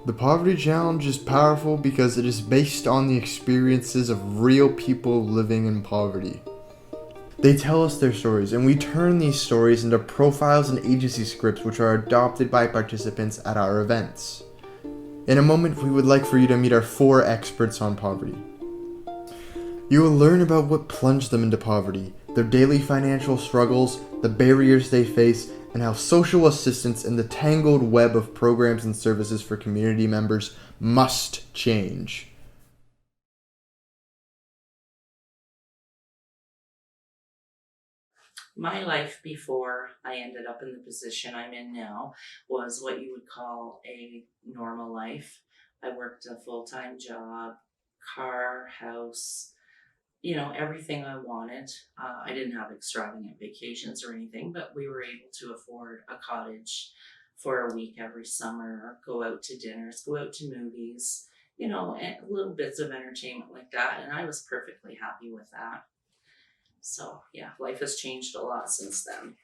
The poverty challenge is powerful because it is based on the experiences of real people living in poverty. They tell us their stories, and we turn these stories into profiles and agency scripts which are adopted by participants at our events. In a moment, we would like for you to meet our 4 experts on poverty. You will learn about what plunged them into poverty, their daily financial struggles, the barriers they face, and how social assistance and the tangled web of programs and services for community members must change. My life before I ended up in the position I'm in now was what you would call a normal life. I worked a full-time job, car, house, everything I wanted. I didn't have extravagant vacations or anything, but we were able to afford a cottage for a week every summer, go out to dinners, go out to movies, and little bits of entertainment like that. And I was perfectly happy with that. So yeah, life has changed a lot since then.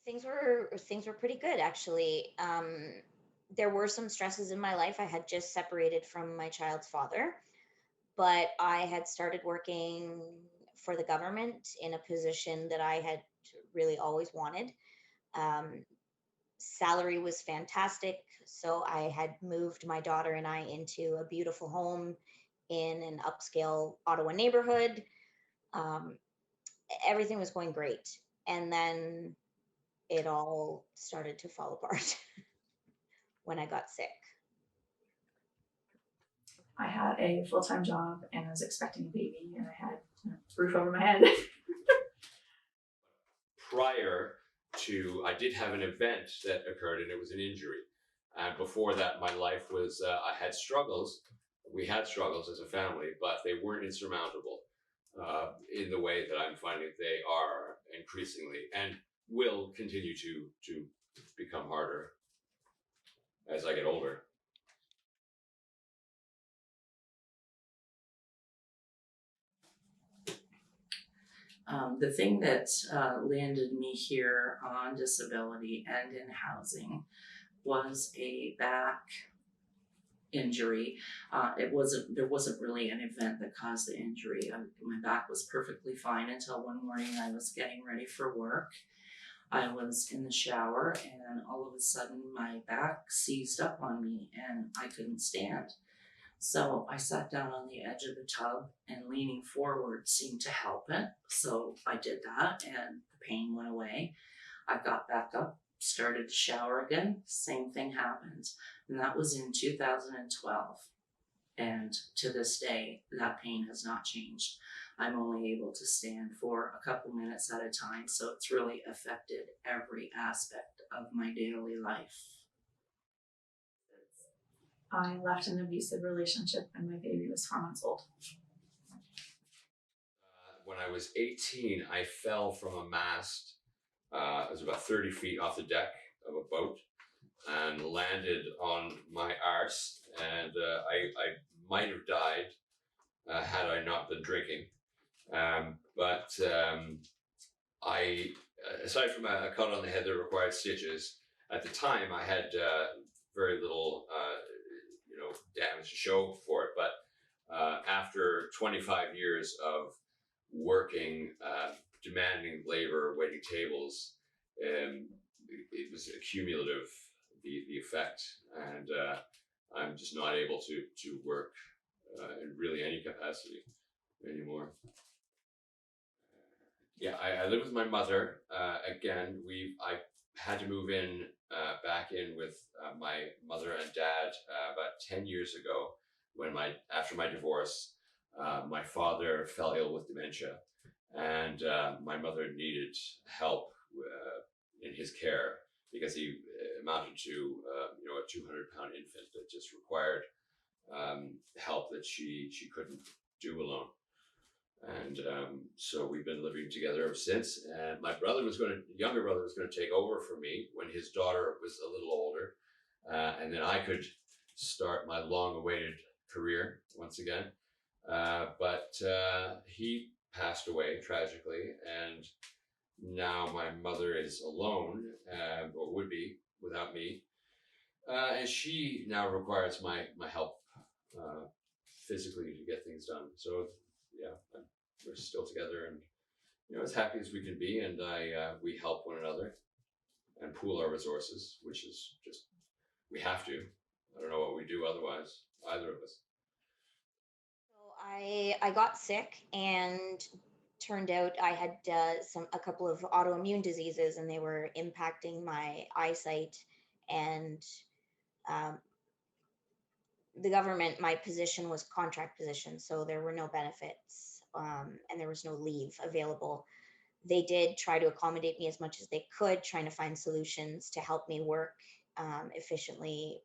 Things were pretty good actually. There were some stresses in my life. I had just separated from my child's father, but I had started working for the government in a position that I had really always wanted. Um, Salary was fantastic, so I had moved my daughter and I into a beautiful home in an upscale Ottawa neighborhood. Um, Everything was going great, and then it all started to fall apart when I got sick. I had a full time job and I was expecting a baby and I had a roof over my head. Prior to, I did have an event that occurred and it was an injury. And before that, my life was, I had struggles. We had struggles as a family, but they weren't insurmountable in the way that I'm finding they are increasingly and will continue to become harder as I get older. The thing that landed me here on disability and in housing was a back injury. There wasn't really an event that caused the injury. My back was perfectly fine until one morning I was getting ready for work. I was in the shower and all of a sudden my back seized up on me and I couldn't stand. So I sat down on the edge of the tub and leaning forward seemed to help it. So I did that and the pain went away. I got back up, started to shower again, same thing happened. And that was in 2012. And to this day, that pain has not changed. I'm only able to stand for a couple minutes at a time, so it's really affected every aspect of my daily life. I left an abusive relationship when my baby was 4 months old. When I was 18, I fell from a mast. It was about 30 feet off the deck of a boat and landed on my arse. And I might have died had I not been drinking. But I, aside from a cut on the head that required stitches, at the time I had very little, damage to show for it. But after 25 years of working, demanding labor, waiting tables, it was cumulative, the effect, and I'm just not able to work in really any capacity anymore. Yeah, I live with my mother. Again, I had to move in back in with my mother and dad about 10 years ago when after my divorce, my father fell ill with dementia, and my mother needed help in his care because he amounted to a 200-pound infant that just required help that she couldn't do alone. And so we've been living together ever since. And my younger brother was going to take over for me when his daughter was a little older, and then I could start my long-awaited career once again. But he passed away tragically, and now my mother is alone, or would be without me. And she now requires my help uh, physically to get things done. So yeah, we're still together, and as happy as we can be, and I we help one another and pool our resources, which is just we have to. I don't know what we do otherwise, either of us. So I got sick and turned out I had a couple of autoimmune diseases and they were impacting my eyesight and um, the government, my position was contract position, so there were no benefits and there was no leave available. They did try to accommodate me as much as they could, trying to find solutions to help me work efficiently,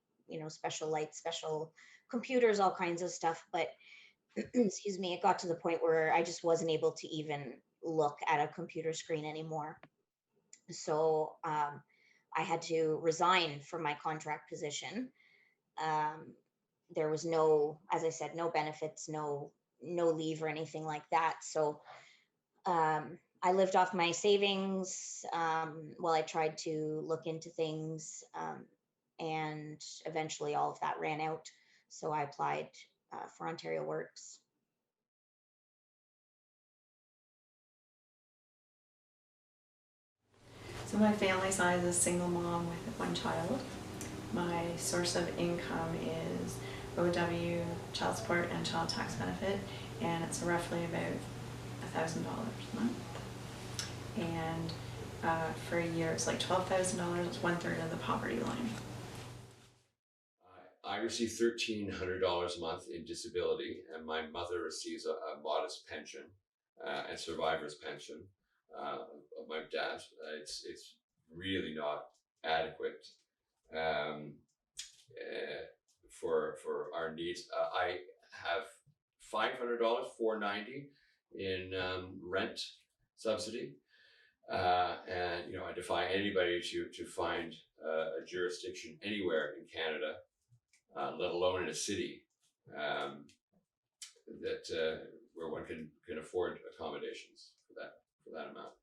special lights, special computers, all kinds of stuff. But excuse me, it got to the point where I just wasn't able to even look at a computer screen anymore. So I had to resign from my contract position. Um, there was no, as I said, no benefits, no leave or anything like that. So I lived off my savings while I tried to look into things, and eventually all of that ran out. So I applied for Ontario Works. So my family size is single mom with one child. My source of income is OW, child support, and child tax benefit, and it's roughly about $1,000 a month. And for a year, it's like $12,000. It's 1/3 of the poverty line. I receive $1,300 a month in disability, and my mother receives a modest pension and survivor's pension of my dad. It's really not adequate um, for our needs. I have $500, $490 in rent subsidy, and I defy anybody to find a jurisdiction anywhere in Canada, let alone in a city, um, that where one can afford accommodations for that amount.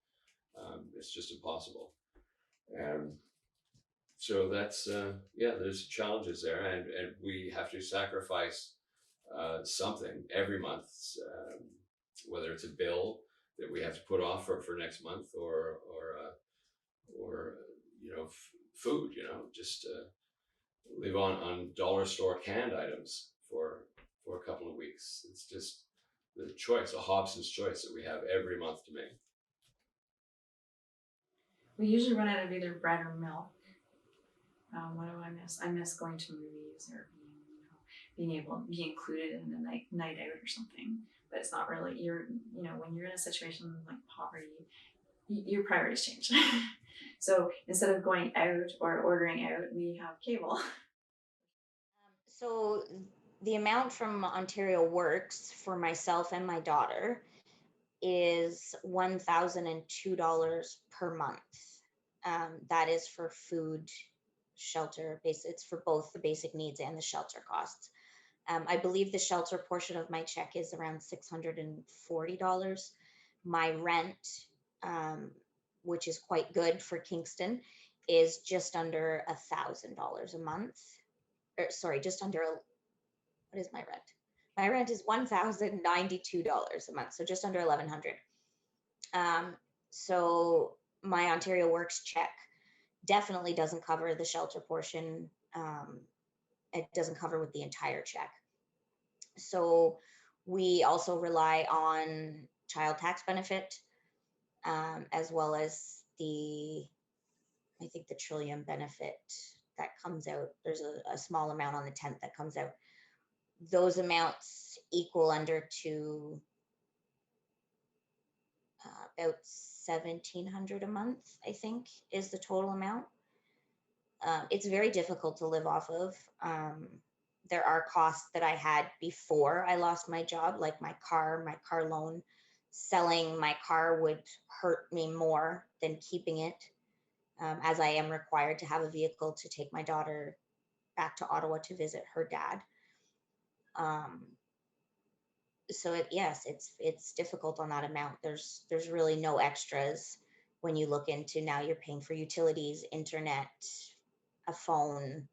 It's just impossible. Um, so that's there's challenges there, and we have to sacrifice something every month, whether it's a bill that we have to put off for next month, or food. Just live on dollar store canned items for a couple of weeks. It's just the choice, a Hobson's choice that we have every month to make. We usually run out of either bread or milk. What do I miss? I miss going to movies or being able to be included in a night out or something. But it's not really when you're in a situation like poverty, your priorities change. So instead of going out or ordering out, we have cable. So the amount from Ontario Works for myself and my daughter is $1,002 per month. That is for food, shelter, it's for both the basic needs and the shelter costs. I believe the shelter portion of my check is around $640. My rent, um, which is quite good for Kingston, is just under $1,000 a month. Or sorry, just under what is my rent? My rent is $1,092 a month, so just under 1,100. So my Ontario Works check definitely doesn't cover the shelter portion. It doesn't cover with the entire check. So we also rely on child tax benefit, as well as I think the Trillium benefit that comes out. There's a small amount on the 10th that comes out. Those amounts equal under to about 1,700 a month, I think, is the total amount. It's very difficult to live off of. There are costs that I had before I lost my job, like my car loan. Selling my car would hurt me more than keeping it, as I am required to have a vehicle to take my daughter back to Ottawa to visit her dad. Um, so yes, it's difficult on that amount. There's really no extras when you look into now you're paying for utilities, internet, a phone,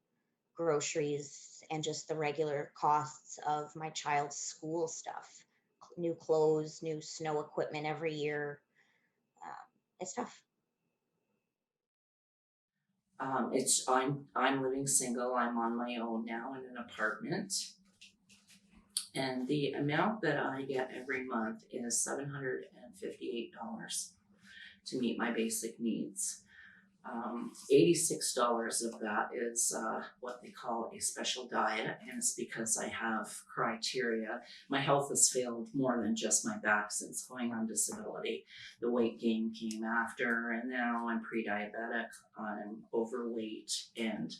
groceries and just the regular costs of my child's school stuff. New clothes, new snow equipment every year. It's tough. I'm living single. I'm on my own now in an apartment, and the amount that I get every month is $758 to meet my basic needs. $86 of that is what they call a special diet, and it's because I have criteria. My health has failed more than just my back since going on disability. The weight gain came after, and now I'm pre-diabetic, I'm overweight, and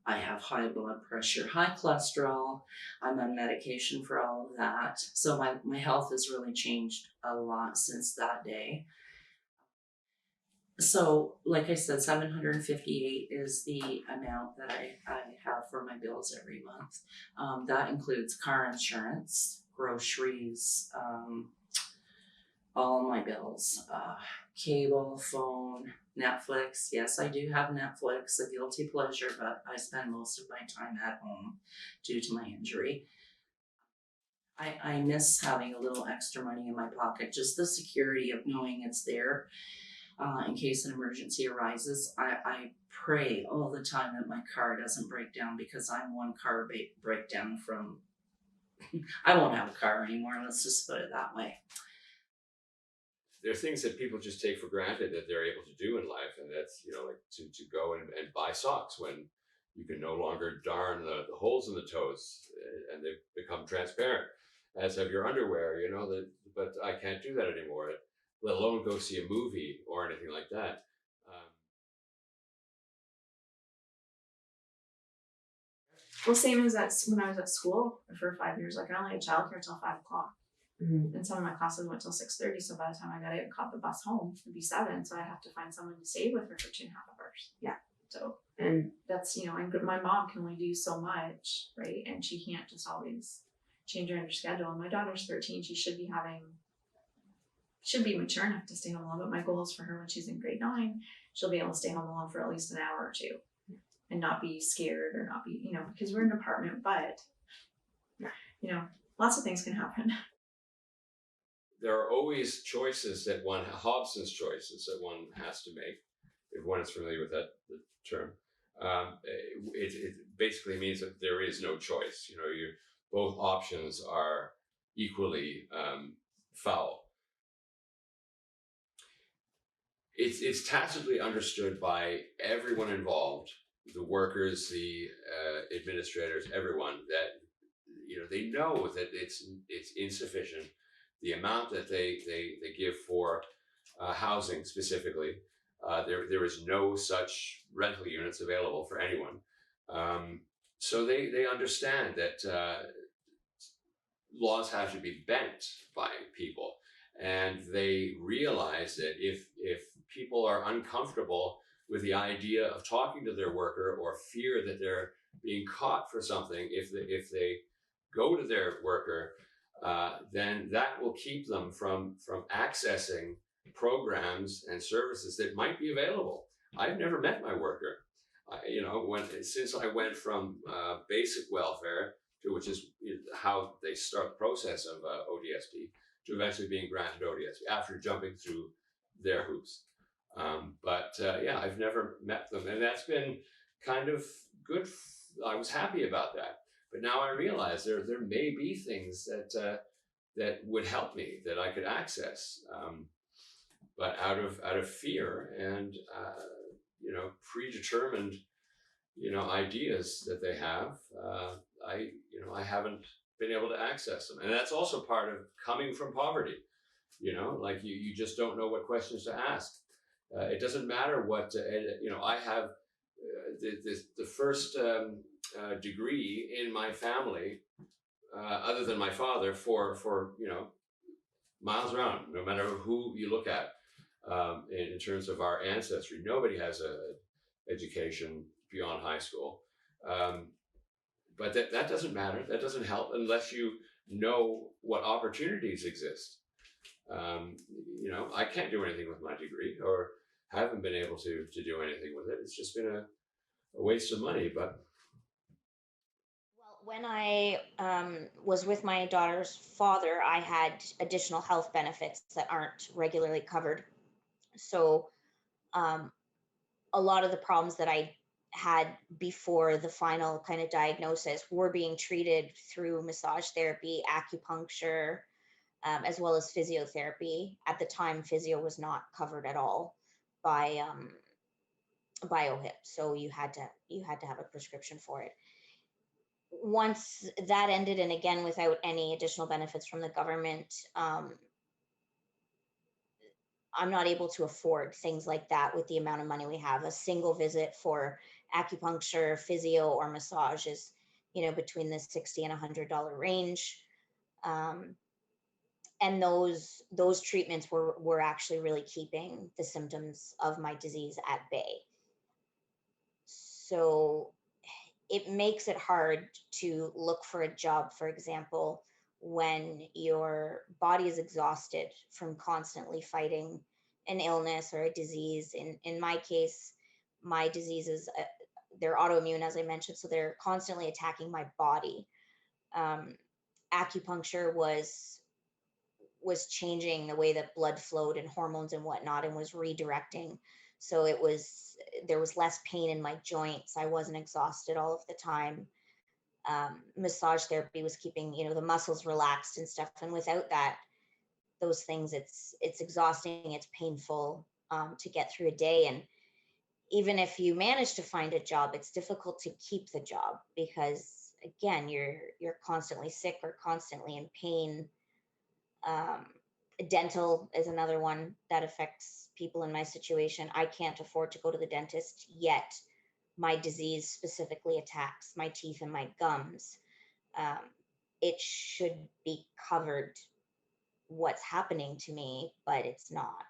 I have high blood pressure, high cholesterol. I'm on medication for all of that. So my health has really changed a lot since that day. So, like I said, 758 is the amount that I have for my bills every month. That includes car insurance, groceries, all my bills, cable, phone, Netflix. Yes, I do have Netflix, a guilty pleasure, but I spend most of my time at home due to my injury. I miss having a little extra money in my pocket, just the security of knowing it's there. In case an emergency arises. I pray all the time that my car doesn't break down, because I'm one car breakdown from, I won't have a car anymore, let's just put it that way. There are things that people just take for granted that they're able to do in life, and that's, like to go and buy socks when you can no longer darn the holes in the toes, and they've become transparent, as have your underwear, but I can't do that anymore, let alone go see a movie or anything like that. Well, same as that when I was at school for 5 years. Like I only had childcare till 5 o'clock, and some of my classes went till 6:30. So by the time I got it, caught the bus home, it'd be 7. So I have to find someone to stay with her for 2.5 hours. Yeah. So and that's and my mom can only do so much, right? And she can't just always change her schedule. And my daughter's 13. She should be mature enough to stay home alone, but my goal is for her when she's in grade 9, she'll be able to stay home alone for at least an hour or two and not be scared or not be, because we're in an apartment, but, lots of things can happen. There are always choices Hobson's choices that one has to make, if one is familiar with that the term. It basically means that there is no choice. Both options are equally foul. It's tacitly understood by everyone involved, the workers, the administrators, everyone, that they know that it's insufficient. The amount that they give for housing specifically, there is no such rental units available for anyone. So they understand that laws have to be bent by people. And they realize that if people are uncomfortable with the idea of talking to their worker, or fear that they're being caught for something, if they go to their worker, then that will keep them from accessing programs and services that might be available. I've never met my worker. Since I went from basic welfare, which is how they start the process of ODSP, to eventually being granted ODSP after jumping through their hoops. I've never met them, and that's been kind of good. I was happy about that, but now I realize there may be things that would help me, that I could access, but out of fear and predetermined ideas that they have, I haven't been able to access them. And that's also part of coming from poverty. Like you just don't know what questions to ask. It doesn't matter what I have the first degree in my family, other than my father, for miles around. No matter who you look at, in terms of our ancestry, nobody has a education beyond high school. But that doesn't matter. That doesn't help unless you know what opportunities exist. I can't do anything with my degree, or haven't been able to do anything with it. It's just been a waste of money. But When I was with my daughter's father, I had additional health benefits that aren't regularly covered. So um, a lot of the problems that I had before the final kind of diagnosis were being treated through massage therapy, acupuncture, as well as physiotherapy. At the time, physio was not covered at all by BioHip, so you had to have a prescription for it. Once that ended, and again without any additional benefits from the government, I'm not able to afford things like that with the amount of money we have. A single visit for acupuncture, physio, or massage is, between the 60 and $100 range. Um, and those treatments were actually really keeping the symptoms of my disease at bay. So it makes it hard to look for a job, for example, when your body is exhausted from constantly fighting an illness or a disease. In my case, my diseases, they're autoimmune, as I mentioned, so they're constantly attacking my body. Um, Acupuncture was changing the way that blood flowed and hormones and whatnot, and was redirecting. So there was less pain in my joints. I wasn't exhausted all of the time. Massage therapy was keeping, the muscles relaxed and stuff. And without that, those things, it's exhausting. It's painful to get through a day. And even if you manage to find a job, it's difficult to keep the job because again, you're constantly sick or constantly in pain. um, Dental is another one that affects people in my situation. I can't afford to go to the dentist yet. My disease specifically attacks my teeth and my gums. um, it should be covered what's happening to me, but it's not.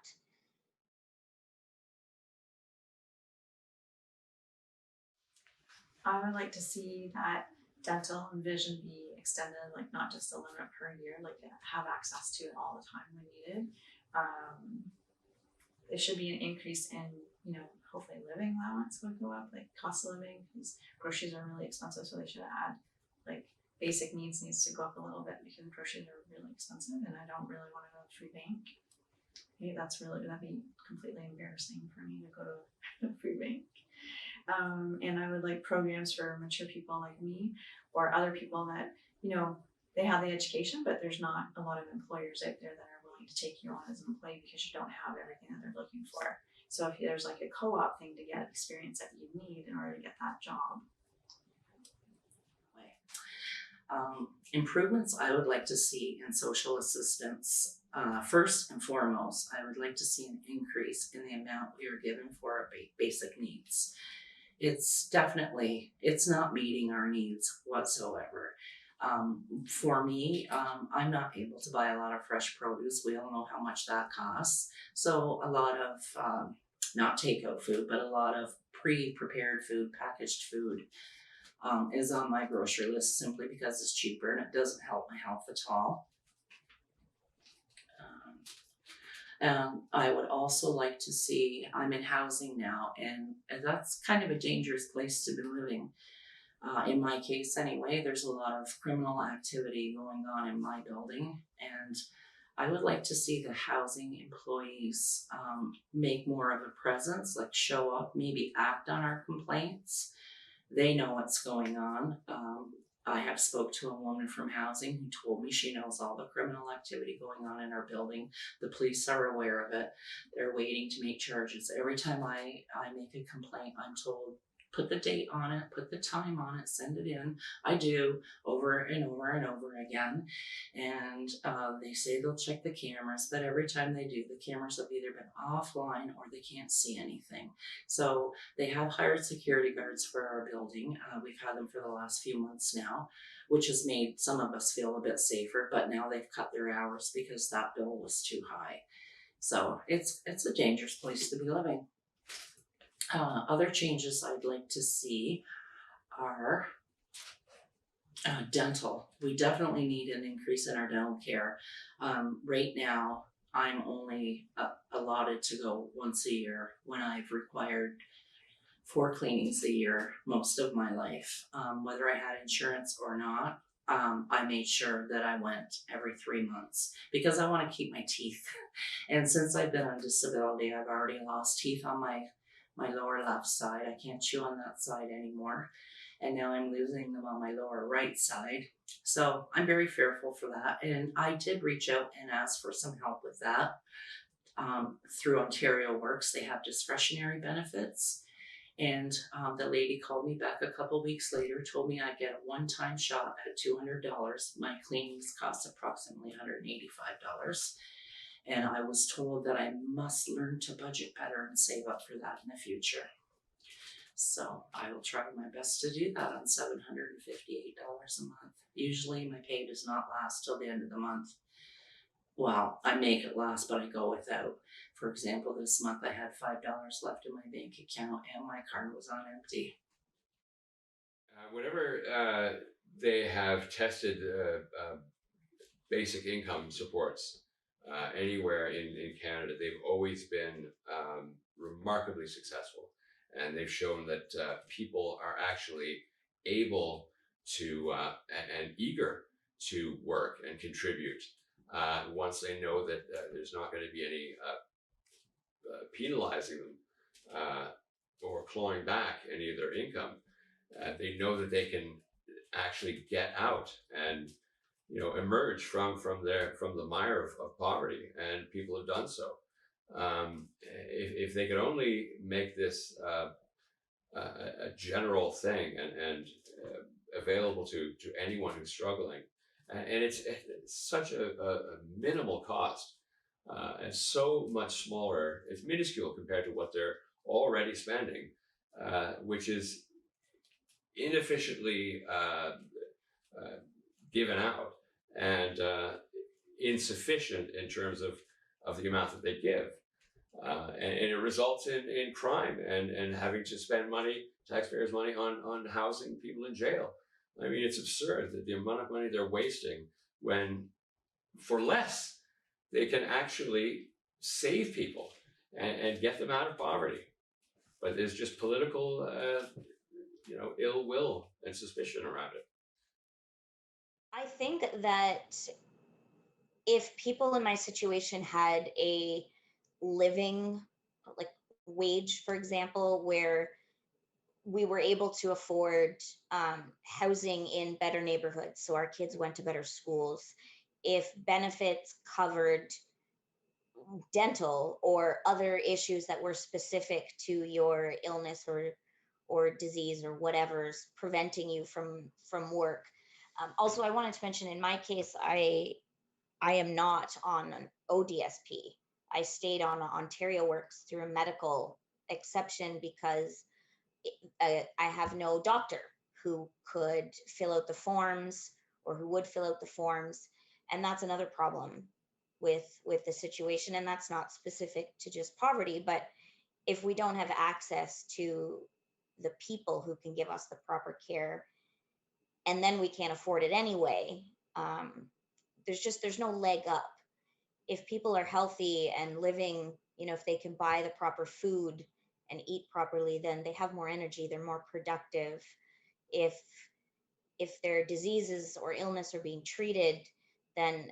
I would like to see that dental and vision be extended, like not just a limit per year, like have access to it all the time when needed. There should be an increase in, hopefully living allowance would go up, like cost of living, because groceries are really expensive, so they should add, like, basic needs to go up a little bit because groceries are really expensive, and I don't really want to go to food bank. That'd be completely embarrassing for me to go to a food bank. And I would like programs for mature people like me or other people that, they have the education, but there's not a lot of employers out there that are willing to take you on as an employee because you don't have everything that they're looking for. So if there's like a co-op thing to get experience that you need in order to get that job. Improvements I would like to see in social assistance. First and foremost, I would like to see an increase in the amount we are given for our basic needs. It's not meeting our needs whatsoever. For me, I'm not able to buy a lot of fresh produce. We all know how much that costs. So a lot of, not takeout food, but a lot of pre-prepared food, packaged food, is on my grocery list simply because it's cheaper and it doesn't help my health at all. I would also like to see, I'm in housing now, and that's kind of a dangerous place to be living. In my case anyway, there's a lot of criminal activity going on in my building, and I would like to see the housing employees make more of a presence, like show up, maybe act on our complaints. They know what's going on. I have spoke to a woman from housing who told me she knows all the criminal activity going on in our building. The police are aware of it. They're waiting to make charges. Every time I make a complaint, I'm told, put the date on it, put the time on it, send it in. I do over and over and over again. And they say they'll check the cameras, but every time they do, the cameras have either been offline or they can't see anything. So they have hired security guards for our building. We've had them for the last few months now, which has made some of us feel a bit safer, but now they've cut their hours because that bill was too high. So it's a dangerous place to be living. Other changes I'd like to see are dental. We definitely need an increase in our dental care. Right now, I'm only allotted to go once a year when I've required 4 cleanings a year most of my life. Whether I had insurance or not, I made sure that I went every 3 months because I want to keep my teeth. And since I've been on disability, I've already lost teeth on my lower left side. I can't chew on that side anymore. And now I'm losing them on my lower right side. So I'm very fearful for that. And I did reach out and ask for some help with that. Through Ontario Works, they have discretionary benefits. And the lady called me back a couple weeks later, told me I'd get a one-time shot at $200. My cleanings cost approximately $185. And I was told that I must learn to budget better and save up for that in the future. So I will try my best to do that on $758 a month. Usually my pay does not last till the end of the month. Well, I make it last, but I go without. For example, this month I had $5 left in my bank account and my card was on empty. Whenever they have tested basic income supports anywhere in Canada, they've always been remarkably successful. And they've shown that people are actually able to and eager to work and contribute once they know that there's not going to be any penalizing them or clawing back any of their income. They know that they can actually get out and emerge from the mire of poverty, and people have done so. If they could only make this a general thing and available to anyone who's struggling, and it's such a minimal cost and so much smaller. It's minuscule compared to what they're already spending, which is inefficiently given out and insufficient in terms of the amount that they give. And it results in crime and having to spend money, taxpayers' money, on housing people in jail. I mean, it's absurd that the amount of money they're wasting when for less they can actually save people and get them out of poverty. But there's just political, ill will and suspicion around it. I think that if people in my situation had a living, like, wage, for example, where we were able to afford housing in better neighborhoods so our kids went to better schools, if benefits covered dental or other issues that were specific to your illness or disease or whatever's preventing you from work. Also, I wanted to mention, in my case, I am not on an ODSP. I stayed on Ontario Works through a medical exception because I have no doctor who could fill out the forms or who would fill out the forms, and that's another problem with the situation. And that's not specific to just poverty, but if we don't have access to the people who can give us the proper care, and then we can't afford it anyway, there's no leg up. If people are healthy and living, if they can buy the proper food and eat properly, then they have more energy, they're more productive. If their diseases or illness are being treated, then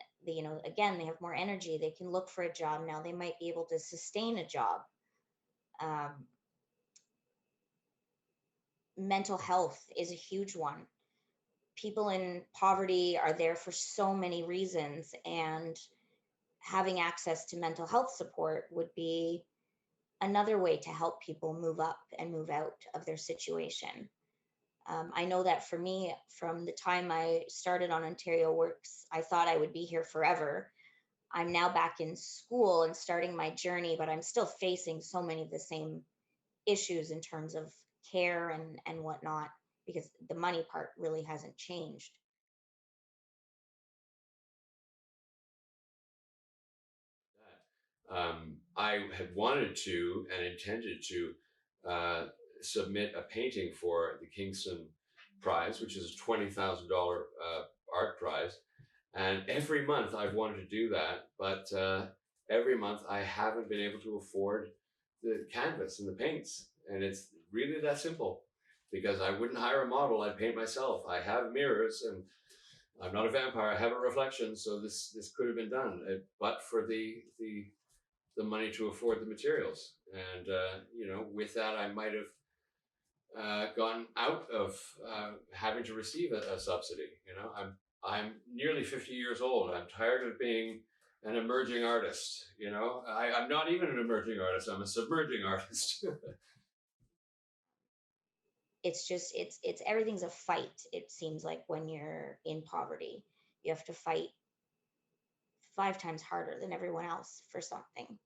again, they have more energy, they can look for a job. Now they might be able to sustain a job. Mental health is a huge one. People in poverty are there for so many reasons, and having access to mental health support would be another way to help people move up and move out of their situation. I know that for me, from the time I started on Ontario Works, I thought I would be here forever. I'm now back in school and starting my journey, but I'm still facing so many of the same issues in terms of care and whatnot, because the money part really hasn't changed. I had wanted to and intended to submit a painting for the Kingston Prize, which is a $20,000 art prize. And every month I've wanted to do that, but every month I haven't been able to afford the canvas and the paints. And it's really that simple. Because I wouldn't hire a model, I'd paint myself. I have mirrors, and I'm not a vampire. I have a reflection, so this could have been done, but for the money to afford the materials. And with that, I might have gotten out of having to receive a subsidy. I'm nearly 50 years old. I'm tired of being an emerging artist. I'm not even an emerging artist. I'm a submerging artist. It's just it's everything's a fight. It seems like when you're in poverty, you have to fight 5 times harder than everyone else for something.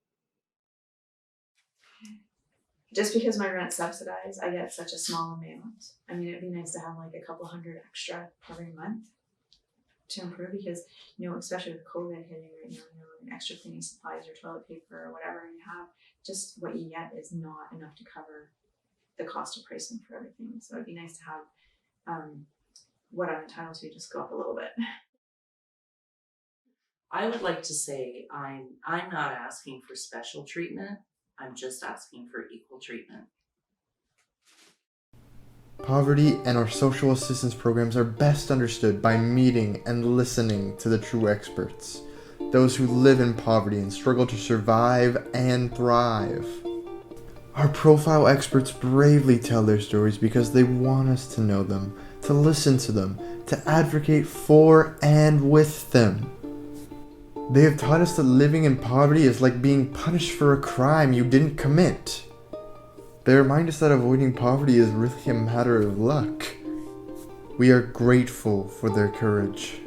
Just because my rent's subsidized, I get such a small amount. I mean, it'd be nice to have like a couple hundred extra every month to improve, because especially with COVID hitting right now, extra cleaning supplies or toilet paper or whatever you have, just what you get is not enough to cover the cost of pricing for everything. So it'd be nice to have what I'm entitled to just go up a little bit. I would like to say I'm not asking for special treatment. I'm just asking for equal treatment. Poverty and our social assistance programs are best understood by meeting and listening to the true experts, those who live in poverty and struggle to survive and thrive. Our profile experts bravely tell their stories because they want us to know them, to listen to them, to advocate for and with them. They have taught us that living in poverty is like being punished for a crime you didn't commit. They remind us that avoiding poverty is really a matter of luck. We are grateful for their courage.